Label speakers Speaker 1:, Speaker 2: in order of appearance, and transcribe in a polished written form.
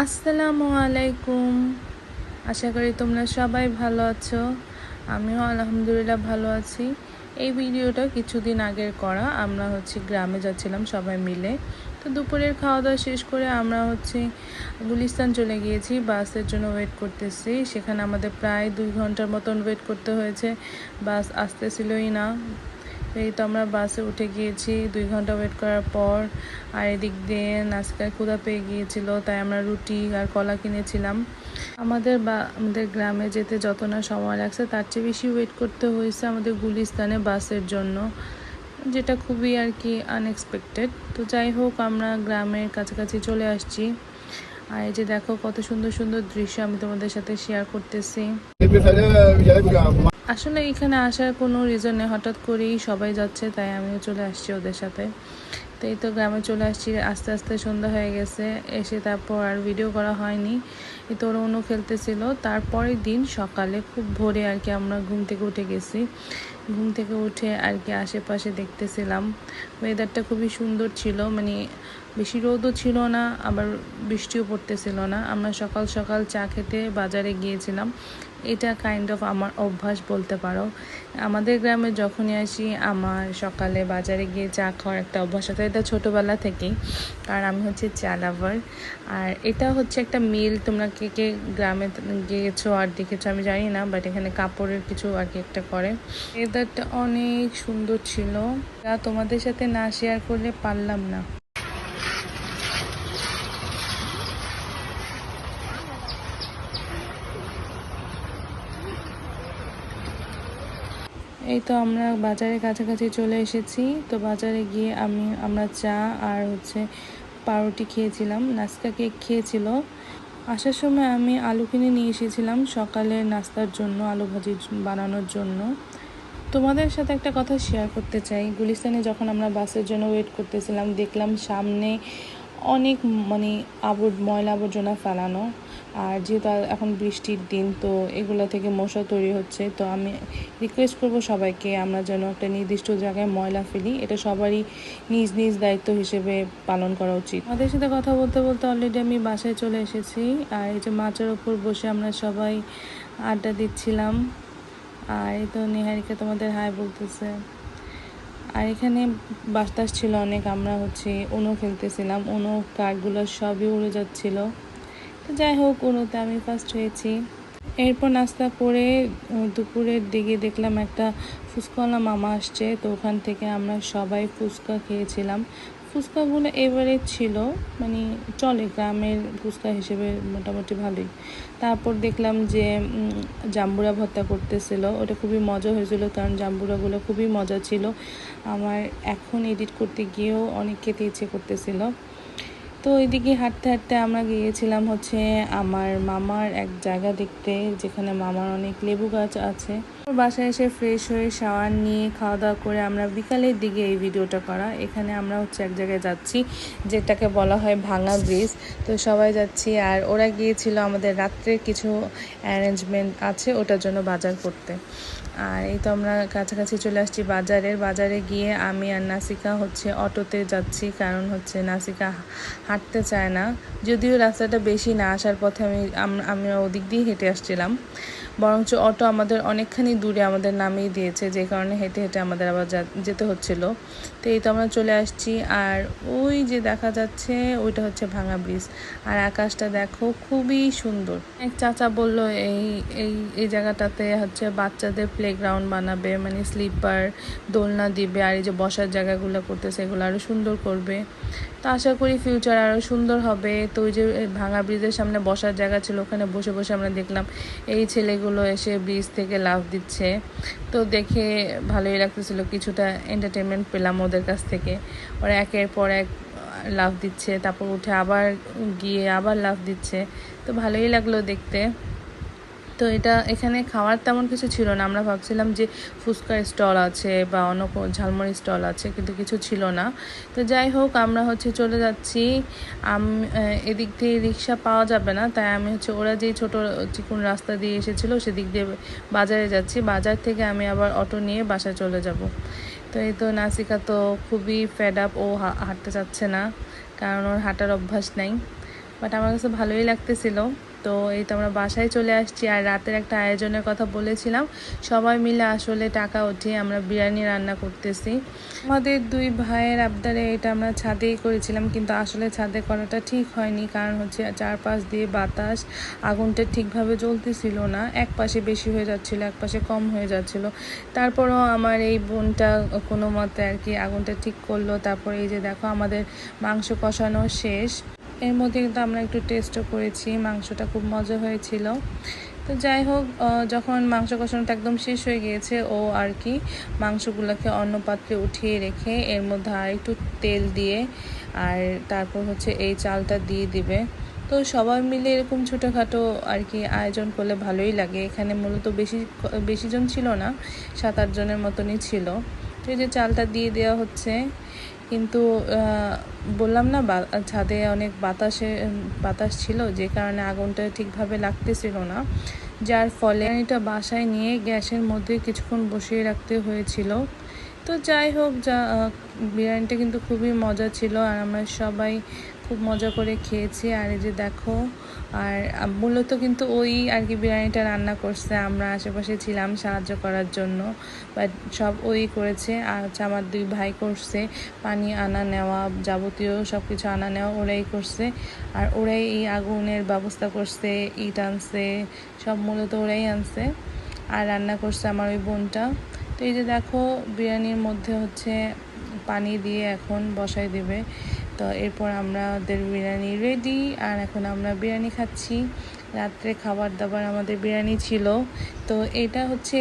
Speaker 1: আসসালামু আলাইকুম। আশা করি তোমরা সবাই ভালো আছো। আমিও আলহামদুলিল্লাহ ভালো আছি। এই ভিডিওটা কিছুদিন আগের করা। আমরা গ্রামে যাচ্ছিলাম সবাই মিলে। তো দুপুরের খাওয়া দাওয়া শেষ করে আমরা গুলিস্তান চলে গিয়েছি, বাসের জন্য ওয়েট করতেছি। সেখানে আমাদের প্রায় 2 ঘন্টার মতন ওয়েট করতে হয়েছে, বাস আসতেছিলই না। এই তো আমরা বাসে উঠে গিয়েছি 2 ঘন্টা ওয়েট করার পর। আর এদিক দিয়ে নাস্তার ক্ষুধা পেয়ে গিয়েছিল, তাই আমরা রুটি আর কলা কিনেছিলাম। আমাদের গ্রামে যেতে যত না সময় লাগছে তার চেয়ে বেশি ওয়েট করতে হয়েছে আমাদের গুলিস্তানে বাসের জন্য, যেটা খুবই আর কি আনএক্সপেক্টেড। তো যাই হোক, আমরা গ্রামের কাছাকাছি চলে আসছি। আর এই যে দেখো কত সুন্দর সুন্দর দৃশ্য আমি তোমাদের সাথে শেয়ার করতেছি। আসলে এখানে আসার কোনো রিজন নেই, হঠাৎ করেই সবাই যাচ্ছে তাই আমিও চলে আসছি ওদের সাথে। তো এই তো গ্রামে চলে আসছি, আস্তে আস্তে সন্ধ্যা হয়ে গেছে। এসে তারপর আর ভিডিও করা হয়নি। এই তো ওরা অন্য খেলতেছিল। তারপরের দিন সকালে খুব ভোরে আর কি আমরা ঘুম থেকে উঠে গেছি। ঘুম থেকে উঠে আর কি আশেপাশে দেখতেছিলাম। ওয়েদারটা খুবই সুন্দর ছিল, মানে বেশি রোদও ছিল না, আবার বৃষ্টিও পড়তেছিল না। আমরা সকাল সকাল চা খেতে বাজারে গিয়েছিলাম। এটা কাইন্ড অফ আমার অভ্যাস বলতে পারো। আমাদের গ্রামে যখনই আসি আমার সকালে বাজারে গিয়ে চা খাওয়ার একটা অভ্যাস আছে, এটা ছোটোবেলা থেকেই, কারণ আমি চা লাভার। আর এটা একটা মিল। তোমরা কে কে গ্রামে গিয়েছো আর দেখেছো আমি জানি না, বাট এখানে কাপড়ের কিছু আর কি একটা করে। ওয়েদারটা অনেক সুন্দর ছিল, যা তোমাদের সাথে না শেয়ার করলে পারলাম না। এই তো আমরা বাজারের কাছাকাছি চলে এসেছি। তো বাজারে গিয়ে আমরা চা আর পাউরুটি খেয়েছিলাম, নাস্তা কেক খেয়েছিল। আসার সময় আমি আলু কিনে নিয়ে এসেছিলাম সকালের নাস্তার জন্য, আলু ভাজি বানানোর জন্য। তোমাদের সাথে একটা কথা শেয়ার করতে চাই। গুলিস্তানে যখন আমরা বাসের জন্য ওয়েট করতেছিলাম, দেখলাম সামনে অনেক ময়লা আবর্জনা ফেলানো। আর যেহেতু এখন বৃষ্টির দিন, তো এগুলো থেকে মশা তৈরি হচ্ছে। তো আমি রিকোয়েস্ট করব সবাইকে, আমরা যেন একটা নির্দিষ্ট জায়গায় ময়লা ফেলি, এটা সবারই নিজ নিজ দায়িত্ব হিসেবে পালন করা উচিত। আমাদের সাথে কথা বলতে বলতে অলরেডি আমি বাসায় চলে এসেছি। আর এই যে মাচার ওপর বসে আমরা সবাই আড্ডা দিচ্ছিলাম। আর এই তো নিহারিকা তোমাদের হাই বলতেছে। আর এখানে বাতাস ছিল অনেক, আমরা উনো খেলতেছিলাম। উনো কার্ডগুলো সবই উড়ে যাচ্ছিল। তো যাই হোক, উনোতে আমি ফার্স্ট হয়েছি। এরপর নাস্তা করে দুপুরের দিকে দেখলাম একটা ফুচকাওয়ালা মামা আসছে। তো ওখান থেকে আমরা সবাই ফুচকা খেয়েছিলাম। ফুচকাগুলো এভারেজ ছিল, মানে চলে, গ্রামের ফুচকা হিসেবে মোটামুটি ভালোই। তারপর দেখলাম যে জাম্বুরা ভর্তা করতেছিল, ওটা খুবই মজা হয়েছিল, কারণ জাম্বুরাগুলো খুবই মজা ছিল। আমার এখন এডিট করতে গিয়েও অনেক খেতে ইচ্ছে করতেছিল। তো ওইদিকে হাঁটতে হাঁটতে আমরা গিয়েছিলাম আমার মামার এক জায়গা দেখতে, যেখানে মামার অনেক লেবু গাছ আছে। বাসায় এসে ফ্রেশ হয়ে শাওয়ার নিয়ে খাওয়া দাওয়া করে আমরা বিকালের দিকে এই ভিডিওটা করা। এখানে আমরা এক জায়গায় যাচ্ছি, যেটাকে বলা হয় ভাঙা ব্রিজ। তো সবাই যাচ্ছি, আর ওরা গিয়েছিল আমাদের রাত্রের কিছু অ্যারেঞ্জমেন্ট আছে ওটার জন্য বাজার করতে। আর এই তো আমরা কাছাকাছি চলে আসছি বাজারে গিয়ে আমি আর নাসিকা অটোতে যাচ্ছি, কারণ নাসিকা হাঁটতে চায় না। যদিও রাস্তাটা বেশি না, আসার পথে আমরা ওদিক দিয়ে হেঁটে আসছিলাম, বরঞ্চ অটো আমাদের অনেকখানি দূরে আমাদের নামিয়ে দিয়েছে, যে কারণে হেঁটে হেঁটে আমাদের আবার যেতে হচ্ছিল। তো এই তো আমরা চলে আসছি। আর ওই যে দেখা যাচ্ছে ওইটা ভাঙা ব্রিজ। আর আকাশটা দেখো খুবই সুন্দর। এক চাচা বলল এই এই এই জায়গাটাতে বাচ্চাদের প্লেগ্রাউন্ড বানাবে, মানে স্লিপার দোলনা দিবে, আর এই যে বসার জায়গাগুলো করতেছে এগুলো আরও সুন্দর করবে। তো আশা করি ফিউচার আরও সুন্দর হবে। তো ওই যে ভাঙা ব্রিজের সামনে বসার জায়গা ছিল, ওখানে বসে বসে আমরা দেখলাম এই ছেলেগুলো এসে ব্রিজ থেকে লাফ দিচ্ছে। তো দেখে ভালোই লাগতেছিল, কিছুটা এন্টারটেনমেন্ট পেলাম ওদের কাছ থেকে। ওরা একের পর এক লাফ দিচ্ছে, তারপর উঠে আবার গিয়ে আবার লাফ দিচ্ছে। তো ভালোই লাগলো দেখতে। তো এখানে খাওয়ার তেমন কিছু ছিল না, আমরা ভাবছিলাম যে ফুচকার স্টল আছে বা অন্য ঝালমুড়ি স্টল আছে, কিন্তু কিছু ছিল না। তো যাই হোক, আমরা চলে যাচ্ছি। এদিক দিয়ে রিক্সা পাওয়া যাবে না, তাই আমি ওরা যেই ছোট চিকুন রাস্তা দিয়ে এসেছিলো সেদিক দিয়ে বাজারে যাচ্ছি। বাজার থেকে আমি আবার অটো নিয়ে বাসায় চলে যাব। তো এই তো নাসিকা তো খুবই ফেড আপ, ও হাঁটতে চাচ্ছে না, কারণ ওর হাঁটার অভ্যাস নাই। বাট আমার কাছে ভালোই লাগতেছিল। তো এই তো আমরা বাসায় চলে আসছি, আর রাতের একটা আয়োজনের কথা বলেছিলাম, সবাই মিলে আসলে টাকা উঠিয়ে আমরা বিরিয়ানি রান্না করতেছি। আমাদের দুই ভাইয়ের আবদারে এটা আমরা ছাদেই করেছিলাম, কিন্তু আসলে ছাদে করাটা ঠিক হয়নি, কারণ হচ্ছে চারপাশ দিয়ে বাতাস, আগুনটা ঠিকভাবে জ্বলতেছিল না, এক পাশে বেশি হয়ে যাচ্ছিল, এক পাশে কম হয়ে যাচ্ছিল। তারপরও আমার এই বোনটা কোনো মতে আর কি আগুনটা ঠিক করলো। তারপর এই যে দেখো আমাদের মাংস কষানো শেষ, এর মধ্যে কিন্তু আমরা একটু টেস্টও করেছি, মাংসটা খুব মজা হয়েছিল। তো যাই হোক, যখন মাংস কষানোটা একদম শেষ হয়ে গিয়েছে, ও আর কি মাংসগুলোকে অন্য পাত্রে উঠিয়ে রেখে এর মধ্যে আর একটু তেল দিয়ে আর তারপর হচ্ছে এই চালটা দিয়ে দিবে। তো সবাই মিলে এরকম ছোটোখাটো আর কি আয়োজন করলে ভালোই লাগে। এখানে মূলত বেশি জন ছিল না, 7-8 জনের মতনই ছিল। তো এই যে চালটা দিয়ে দেওয়া হচ্ছে, কিন্তু বললাম না ছাদে অনেক বাতাস ছিল, যে কারণে আগুনটা ঠিকভাবে লাগতেছিল না, যার ফলে এটা বাসায় নিয়ে গ্যাসের মধ্যে কিছুক্ষণ বসিয়ে রাখতে হয়েছিল। তো যাই হোক, বিরিয়ানিটা কিন্তু খুবই মজা ছিল, আর আমরা সবাই খুব মজা করে খেয়েছি। আর এই যে দেখো, আর মূলত কিন্তু ওই আর কি বিরিয়ানিটা রান্না করছে, আমরা আশেপাশে ছিলাম সাহায্য করার জন্য, বাট সব ওই করেছে। আর হচ্ছে আমার দুই ভাই করছে পানি আনা নেওয়া, যাবতীয় সব কিছু আনা নেওয়া ওরাই করছে। আর ওরাই এই আগুনের ব্যবস্থা করছে, ইট আনছে, সব মূলত ওরাই আনছে। আর রান্না করছে আমার ওই বোনটা। তো এই যে দেখো, বিরিয়ানির মধ্যে হচ্ছে পানি দিয়ে এখন বসাই দেবে। তো এরপর আমাদের বিরিয়ানি রেডি, আর এখন আমরা বিরিয়ানি খাচ্ছি। রাত্রে খাবার দাবার আমাদের বিরিয়ানি ছিল। তো এটা হচ্ছে